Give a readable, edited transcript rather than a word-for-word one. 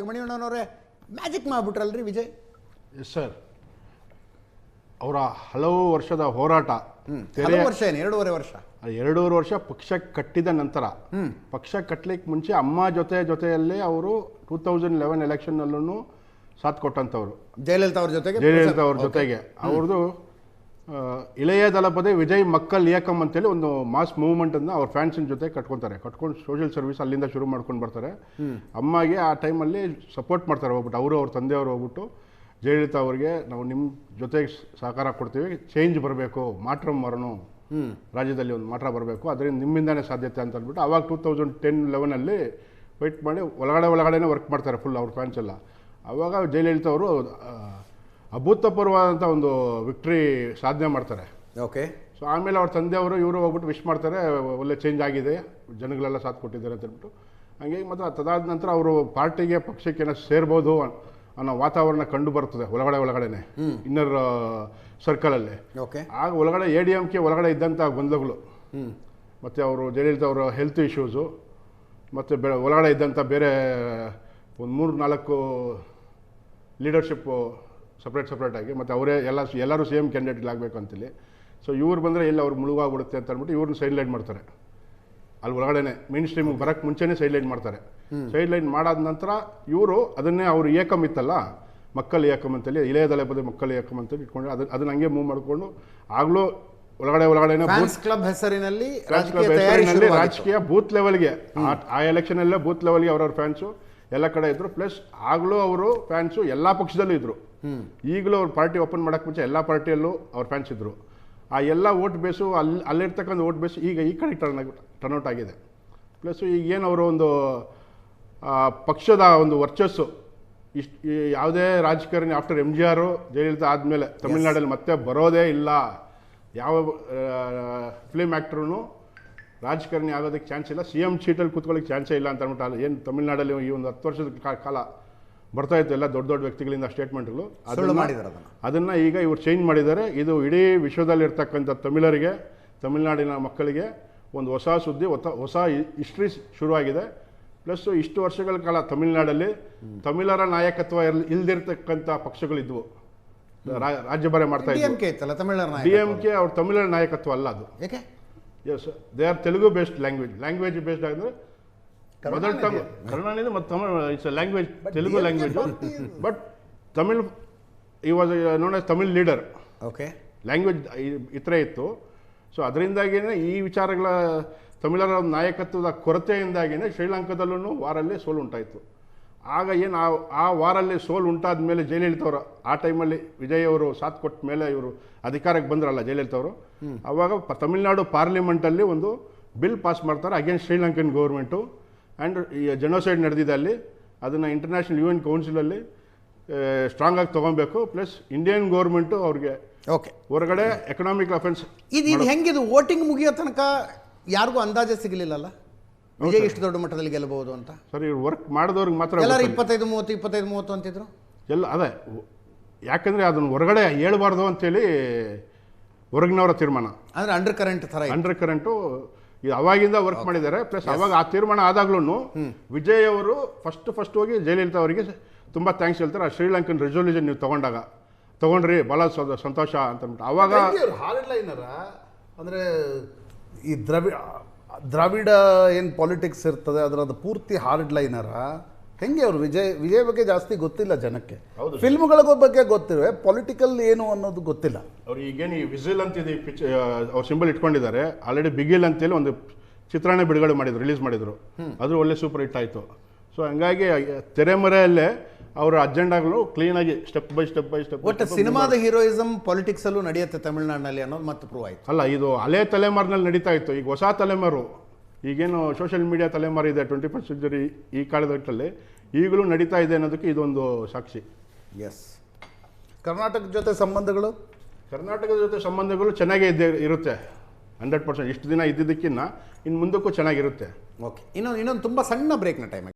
ಮಣಿಯಣ್ಣನವರೇ magic ಮಾಡಿಬಿಟ್ರಲ್ರಿ Vijay. Yes sir, ಅವರ ಹಲವು ವರ್ಷದ ಹೋರಾಟ, ವರ್ಷ ಏನು 2.5 ವರ್ಷ 2.5 ವರ್ಷ ಪಕ್ಷ ಕಟ್ಟಿದ ನಂತರ, ಪಕ್ಷ ಕಟ್ಟಲಿಕ್ಕೆ ಮುಂಚೆ ಅಮ್ಮ ಜೊತೆಯಲ್ಲಿ ಅವರು 2011 ಎಲೆಕ್ಷನ್ನಲ್ಲೂ ಸಾಥ್ ಕೊಟ್ಟಂಥವ್ರು, ಜಯಲಲಿತಾ ಅವ್ರ ಜೊತೆಗೆ ಅವ್ರದ್ದು ಇಳೆಯ ದಳಪತಿ ವಿಜಯ್ ಮಕ್ಕಲ್ ಏಕಂ ಅಂತೇಳಿ ಒಂದು ಮಾಸ್ ಮೂವ್ಮೆಂಟನ್ನು ಅವ್ರ ಫ್ಯಾನ್ಸಿನ ಜೊತೆ ಕಟ್ಕೊಂಡು ಸೋಷಿಯಲ್ ಸರ್ವಿಸ್ ಅಲ್ಲಿಂದ ಶುರು ಮಾಡ್ಕೊಂಡು ಬರ್ತಾರೆ. ಅಮ್ಮಗೆ ಆ ಟೈಮಲ್ಲಿ ಸಪೋರ್ಟ್ ಮಾಡ್ತಾರೆ. ಹೋಗ್ಬಿಟ್ಟು ಅವ್ರ ತಂದೆಯವರು ಹೋಗ್ಬಿಟ್ಟು ಜಯಲಲಿತಾ ಅವ್ರಿಗೆ ನಾವು ನಿಮ್ಮ ಜೊತೆಗೆ ಸಹಕಾರ ಕೊಡ್ತೀವಿ, ಚೇಂಜ್ ಬರಬೇಕು, ಮಾಟ್ರಮ್ ಮರಣು ರಾಜ್ಯದಲ್ಲಿ ಒಂದು ಮಾತ್ರ ಬರಬೇಕು, ಅದರಿಂದ ನಿಮ್ಮಿಂದಾನೇ ಸಾಧ್ಯತೆ ಅಂತ ಅಂದ್ಬಿಟ್ಟು ಅವಾಗ 2010-11 ವೆಯ್ಟ್ ಮಾಡಿ ಒಳಗಡೆನೇ ವರ್ಕ್ ಮಾಡ್ತಾರೆ ಫುಲ್ ಅವ್ರ ಫ್ಯಾನ್ಸ್ ಎಲ್ಲ. ಆವಾಗ ಜಯಲಲಿತಾ ಅವರು ಅಭೂತಪೂರ್ವವಾದಂಥ ಒಂದು ವಿಕ್ಟ್ರಿ ಸಾಧನೆ ಮಾಡ್ತಾರೆ. ಓಕೆ. ಸೊ ಆಮೇಲೆ ಅವ್ರ ತಂದೆಯವರು ಇವರು ಹೋಗ್ಬಿಟ್ಟು ವಿಶ್ ಮಾಡ್ತಾರೆ, ಒಳ್ಳೆ ಚೇಂಜ್ ಆಗಿದೆ, ಜನಗಳೆಲ್ಲ ಸಾಥ್ ಕೊಟ್ಟಿದ್ದಾರೆ ಅಂತ ಹೇಳ್ಬಿಟ್ಟು. ಹಂಗಾಗಿ ಮತ್ತು ತದಾದ ನಂತರ ಅವರು ಪಾರ್ಟಿಗೆ ಪಕ್ಷಕ್ಕೆ ಸೇರ್ಬೋದು ಅನ್ನೋ ವಾತಾವರಣ ಕಂಡು ಬರ್ತದೆ ಒಳಗಡೆನೆ ಇನ್ನರ್ ಸರ್ಕಲಲ್ಲಿ. ಓಕೆ. ಆಗ ಒಳಗಡೆ ADMK ಒಳಗಡೆ ಇದ್ದಂಥ ಗೊಂದಲಗಳು, ಮತ್ತು ಅವರು ಜಯಲಲಿತಾ ಅವರ ಹೆಲ್ತ್ ಇಶ್ಯೂಸು, ಮತ್ತು ಒಳಗಡೆ ಇದ್ದಂಥ ಬೇರೆ ಒಂದು 3-4 ಲೀಡರ್ಶಿಪ್ಪು ಸಪ್ರೇಟಾಗಿ, ಮತ್ತು ಅವರೇ ಎಲ್ಲರೂ ಸೇಮ್ ಕ್ಯಾಂಡಿಡೇಟ್ಗಳಾಗಬೇಕು ಅಂತೇಳಿ. ಸೊ ಇವ್ರು ಬಂದರೆ ಎಲ್ಲ ಅವ್ರು ಮುಳುಗಾಗ್ಬಿಡುತ್ತೆ ಅಂತ ಅಂದ್ಬಿಟ್ಟು ಇವ್ರನ್ನ ಸೈಡ್ಲೈನ್ ಮಾಡ್ತಾರೆ. ಅಲ್ಲಿ ಒಳಗಡೆನೆ ಮೇನ್ ಸ್ಟ್ರೀಮಿಗೆ ಬರೋಕ್ಕೆ ಮುಂಚೆನೇ ಸೈಡ್ಲೈನ್ ಮಾಡ್ತಾರೆ. ಸೈಡ್ಲೈನ್ ಮಾಡಾದ ನಂತರ ಇವರು ಅದನ್ನೇ ಅವರು ಏಕಮ್ ಇತ್ತಲ್ಲ, ಮಕ್ಕಳ ಏಕಮ್ ಅಂತೇಳಿ, ಇಳೆಯ ದಳಪತಿ ಮಕ್ಕಳ ಏಕಮ್ ಅಂತೇಳಿ ಇಟ್ಕೊಂಡು ಅದನ್ನ ಹಂಗೆ ಮೂವ್ ಮಾಡಿಕೊಂಡು ಆಗಲೂ ಒಳಗಡೆನೇ ಕ್ಲಬ್ ಹೆಸರಿನಲ್ಲಿ ರಾಜಕೀಯ ಬೂತ್ ಲೆವೆಲ್ಗೆ, ಆ ಎಲೆಕ್ಷನಲ್ಲೇ ಬೂತ್ ಲೆವೆಲ್ಗೆ ಅವ್ರವ್ರ ಫ್ಯಾನ್ಸು ಎಲ್ಲ ಕಡೆ ಇದ್ರು. ಪ್ಲಸ್ ಆಗಲೂ ಅವರು ಫ್ಯಾನ್ಸು ಎಲ್ಲ ಪಕ್ಷದಲ್ಲೂ ಇದ್ರು. ಈಗಲೂ ಅವ್ರು ಪಾರ್ಟಿ ಓಪನ್ ಮಾಡೋಕ್ಕೆ ಮುಂಚೆ ಎಲ್ಲ ಪಾರ್ಟಿಯಲ್ಲೂ ಅವ್ರ ಫ್ಯಾನ್ಸ್ ಇದ್ದರು. ಆ ಎಲ್ಲ ವೋಟ್ ಬೇಸು ಅಲ್ಲಿರ್ತಕ್ಕಂಥ ವೋಟ್ ಬೇಸು ಈಗ ಈ ಕಡೆ ಟರ್ನ್ಔಟ್ ಆಗಿದೆ. ಪ್ಲಸ್ಸು ಈಗೇನು ಅವರು ಒಂದು ಪಕ್ಷದ ಒಂದು ವರ್ಚಸ್ಸು ಯಾವುದೇ ರಾಜಕಾರಣಿ ಆಫ್ಟರ್ MGR ಜಯಲಲಿತಾ ಆದಮೇಲೆ ತಮಿಳ್ನಾಡಲ್ಲಿ ಮತ್ತೆ ಬರೋದೇ ಇಲ್ಲ, ಯಾವ ಫಿಲ್ಮ್ ಆ್ಯಕ್ಟ್ರೂ ರಾಜಕಾರಣಿ ಆಗೋದಕ್ಕೆ ಚಾನ್ಸ್ ಇಲ್ಲ, CM ಸೀಟಲ್ಲಿ ಕೂತ್ಕೊಳ್ಳೋಕ್ಕೆ ಚಾನ್ಸೇ ಇಲ್ಲ ಅಂತ ಅಂದ್ಬಿಟ್ಟು ಏನು ತಮಿಳ್ನಾಡಲ್ಲಿ ಈ ಒಂದು 10 ವರ್ಷದ ಕಾಲ ಬರ್ತಾಯಿತ್ತು ಎಲ್ಲ ದೊಡ್ಡ ಸ್ಟೇಟ್ಮೆಂಟ್ಗಳು ಅದನ್ನು ಈಗ ಇವರು ಚೇಂಜ್ ಮಾಡಿದ್ದಾರೆ. ಇದು ಇಡೀ ವಿಶ್ವದಲ್ಲಿರ್ತಕ್ಕಂಥ ತಮಿಳ್ನಾಡಿನ ಮಕ್ಕಳಿಗೆ ಒಂದು ಹೊಸ ಸುದ್ದಿ, ಹೊಸ ಹಿಸ್ಟ್ರಿ ಶುರುವಾಗಿದೆ. ಪ್ಲಸ್ಸು ಇಷ್ಟು ವರ್ಷಗಳ ಕಾಲ ತಮಿಳ್ನಾಡಲ್ಲಿ ತಮಿಳರ ನಾಯಕತ್ವ ಇಲ್ದಿರ್ತಕ್ಕಂಥ ಪಕ್ಷಗಳಿದ್ವು, ರಾಜ್ಯಭಾರ ಮಾಡ್ತಾ ಇದ್ವು. DMK ಅವ್ರ ತಮಿಳರ ನಾಯಕತ್ವ ಅಲ್ಲ ಅದು. Yes, they are Telugu based language based ಅಂದರೆ ಮದರ್ ಟಂಗ್ ಕನ್ನಡ ಮತ್ತು it's a language, Telugu language. But Tamil he was known as Tamil leader. Okay. Language ಇತರ ಇತ್ತು. ಸೊ ಅದರಿಂದಾಗಿಯೇ ಈ ವಿಚಾರಗಳ ತಮಿಳರ ನಾಯಕತ್ವದ ಕೊರತೆಯಿಂದಾಗಿಯೇ ಶ್ರೀಲಂಕಾದಲ್ಲೂ ವಾರಲ್ಲಿ ಸೋಲು ಉಂಟಾಯಿತು. ಆಗ ಏನು ಆ ವಾರಲ್ಲಿ ಸೋಲು ಉಂಟಾದ ಮೇಲೆ ಜಯಲಲಿತಾ ಅವರು ಆ ಟೈಮಲ್ಲಿ ವಿಜಯ್ ಅವರು ಸಾಥ್ ಕೊಟ್ಟ ಮೇಲೆ ಇವರು ಅಧಿಕಾರಕ್ಕೆ ಬಂದ್ರಲ್ಲ ಜಯಲಲಿತಾ ಅವರು, ಆವಾಗ ತಮಿಳ್ನಾಡು ಪಾರ್ಲಿಮೆಂಟಲ್ಲಿ ಒಂದು ಬಿಲ್ ಪಾಸ್ ಮಾಡ್ತಾರೆ ಅಗೇನ್ಸ್ಟ್ ಶ್ರೀಲಂಕನ್ ಗೌರ್ಮೆಂಟು. ಆ್ಯಂಡ್ ಈ ಜನೋಸೈಡ್ ನಡೆದಿದೆ ಅಲ್ಲಿ, ಅದನ್ನು ಇಂಟರ್ನ್ಯಾಷನಲ್ UN ಕೌನ್ಸಿಲಲ್ಲಿ ಸ್ಟ್ರಾಂಗಾಗಿ ತೊಗೊಬೇಕು. ಪ್ಲಸ್ ಇಂಡಿಯನ್ ಗೌರ್ಮೆಂಟು ಅವ್ರಿಗೆ ಹೊರಗಡೆ ಎಕನಾಮಿಕ್ ಅಫೆನ್ಸ್ ಇದು ಹೆಂಗಿದು ವೋಟಿಂಗ್ ಮುಗಿಯೋ ತನಕ ಯಾರಿಗೂ ಅಂದಾಜೆ ಸಿಗಲಿಲ್ಲಲ್ಲ ವಿಜಯ್ ಇಷ್ಟು ದೊಡ್ಡ ಮಟ್ಟದಲ್ಲಿ ಗೆಲ್ಲಬಹುದು ಅಂತ. ಸರ್, ಇವ್ರು ವರ್ಕ್ ಮಾಡಿದವ್ರಿಗೆ ಮಾತ್ರ ಎಲ್ಲರೂ 25-30 ಅಂತಿದ್ರು ಎಲ್ಲ. ಅದೇ ಯಾಕಂದರೆ ಅದನ್ನು ಹೊರಗಡೆ ಹೇಳ್ಬಾರ್ದು ಅಂತೇಳಿ ಹೊರಗಿನವರ ತೀರ್ಮಾನ, ಅಂದರೆ ಅಂಡರ್ ಕರೆಂಟು ಇದು ಅವಾಗಿಂದ ವರ್ಕ್ ಮಾಡಿದ್ದಾರೆ. ಪ್ಲಸ್ ಅವಾಗ ಆ ತೀರ್ಮಾನ ಆದಾಗ್ಲೂ ವಿಜಯ್ ಅವರು ಫಸ್ಟ್ ಹೋಗಿ ಜಯಲಲಿತಾ ಅವರಿಗೆ ತುಂಬ ಥ್ಯಾಂಕ್ಸ್ ಹೇಳ್ತಾರೆ. ಆ ಶ್ರೀಲಂಕನ್ ರೆಸೊಲ್ಯೂಷನ್ ನೀವು ತೊಗೊಂಡ್ರಿ ಭಾಳ ಸಂತೋಷ ಅಂತಂದ್ಬಿಟ್ಟು. ಅವಾಗ ಹಾರ್ಡ್ ಲೈನರ ಅಂದರೆ ಈ ದ್ರಾವಿಡ ಏನು ಪಾಲಿಟಿಕ್ಸ್ ಇರ್ತದೆ ಅದರದ್ದು ಪೂರ್ತಿ ಹಾರ್ಡ್ ಲೈನರ ಹೆಂಗೆ ಅವರು ವಿಜಯ್ ಬಗ್ಗೆ ಜಾಸ್ತಿ ಗೊತ್ತಿಲ್ಲ ಜನಕ್ಕೆ. ಫಿಲ್ಮ್ಗಳ ಬಗ್ಗೆ ಗೊತ್ತಿವೆ, ಪೊಲಿಟಿಕಲ್ ಏನು ಅನ್ನೋದು ಗೊತ್ತಿಲ್ಲ. ಅವ್ರು ಈಗೇನು ಈ ವಿಸಿಲ್ ಅಂತಿದೆ ಅವ್ರು ಸಿಂಬಲ್ ಇಟ್ಕೊಂಡಿದ್ದಾರೆ. ಆಲ್ರೆಡಿ ಬಿಗಿಲ್ ಅಂತೇಳಿ ಒಂದು ಚಿತ್ರಾನ್ನ ಬಿಡುಗಡೆ ರಿಲೀಸ್ ಮಾಡಿದ್ರು, ಅದು ಒಳ್ಳೆ ಸೂಪರ್ ಹಿಟ್ ಆಯಿತು. ಸೊ ಹಂಗಾಗಿ ತೆರೆಮರೆಯಲ್ಲೇ ಅವರ ಅಜೆಂಡಾಗಳು ಕ್ಲೀನಾಗಿ ಸ್ಟೆಪ್ ಬೈ ಸ್ಟೆಪ್ ಒಟ್ಟು ಸಿನಿಮಾದ ಹೀರೋಯಿಸಮ್ ಪಾಲಿಟಿಕ್ಸ್ ಅಲ್ಲೂ ನಡೆಯುತ್ತೆ ತಮಿಳುನಾಡಿನಲ್ಲಿ ಅನ್ನೋದು ಮತ್ತೆ ಪ್ರೂವ್ ಆಯಿತು. ಅಲ್ಲ, ಇದು ಹಳೆ ತಲೆಮಾರಿನಲ್ಲಿ ನಡೀತಾ ಇತ್ತು. ಈಗ ಹೊಸ ತಲೆಮಾರು, ಈಗೇನು ಸೋಷಿಯಲ್ ಮೀಡಿಯಾ ತಲೆಮಾರು ಇದೆ 21st ಸೆಂಚುರಿ ಈ ಕಾಲದಲ್ಲಿ ಈಗಲೂ ನಡೀತಾ ಇದೆ ಅನ್ನೋದಕ್ಕೆ ಇದೊಂದು ಸಾಕ್ಷಿ. ಎಸ್. ಕರ್ನಾಟಕದ ಜೊತೆ ಸಂಬಂಧಗಳು ಚೆನ್ನಾಗೇ ಇರುತ್ತೆ 100%. ಇಷ್ಟು ದಿನ ಇದ್ದಿದ್ದಕ್ಕಿಂತ ಇನ್ನು ಮುಂದಕ್ಕೂ ಚೆನ್ನಾಗಿರುತ್ತೆ. ಓಕೆ. ಇನ್ನೊಂದು ತುಂಬ ಸಣ್ಣ ಬ್ರೇಕ್ನ ಟೈಮ್